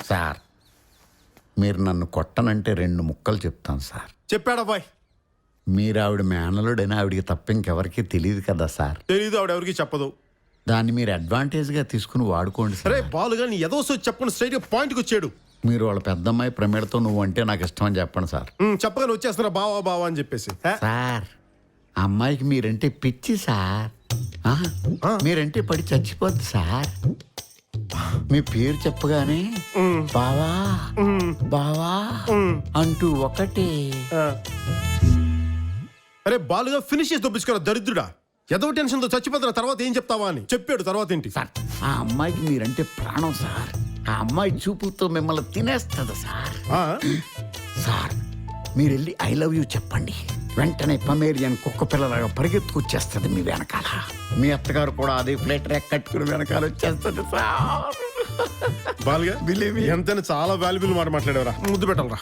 Sir మీరు నన్ను కొట్టనంటే 2 ముక్కలు చెప్తాను సార్. చెప్పాడా బాయ్? మీరు ఆవిడ మేనలుడని ఆవిడికి తప్ప ఇంకెవరికి తెలియదు కదా సార్. తెలీదు, ఆవిడ ఎవరికి చెప్పదు. దాన్ని మీరు అడ్వాంటేజ్గా తీసుకుని వాడుకోండి సరే సార్. బాలుగా నీ ఏదో చెప్పండి, స్ట్రైట్గా పాయింట్కి వచ్చాడు. మీరు వాళ్ళ పెద్దమ్మాయి ప్రమేడతో నువ్వు అంటే నాకు ఇష్టం అని చెప్పండి సార్. చెప్పగానే వచ్చేస్తున్నా బావా బావా అని చెప్పేసి. సార్ ఆ అమ్మాయికి మీరంటే పిచ్చి సార్. మీరంటే పడి చచ్చిపోద్ది సార్. మీ పేరు చెప్పగానే బావా బావా అంటూ ఒకటే. అరే బాలుగా ఫినిష్ చేసి దొప్పించుకోరా దరిద్రుడా. ఏదో టెన్షన్తో చచ్చిపోతున్న తర్వాత ఏం చెప్తావా అని చెప్పాడు. తర్వాత ఏంటి సార్ ఆ అమ్మాయికి మీరంటే ప్రాణం సార్. ఆ అమ్మాయి చూపుతో మిమ్మల్ని తినేస్తుంది సార్. సార్ మీరు వెళ్ళి ఐ లవ్ యూ చెప్పండి. వెంటనే పమేరియన్ కుక్క పిల్లలాగా పరిగెత్తుకొచ్చేస్తుంది మీ వెనకాల. మీ అత్తగారు కూడా అదే ఫ్లైట్ ర్యాక్ కట్టుకుని వెనకాల వచ్చేస్తుంది సార్. బాలుగా ఎంతైనా చాలా వాల్యుబుల్ మాట మాట్లాడేవరా. ముద్దు పెట్టాలరా.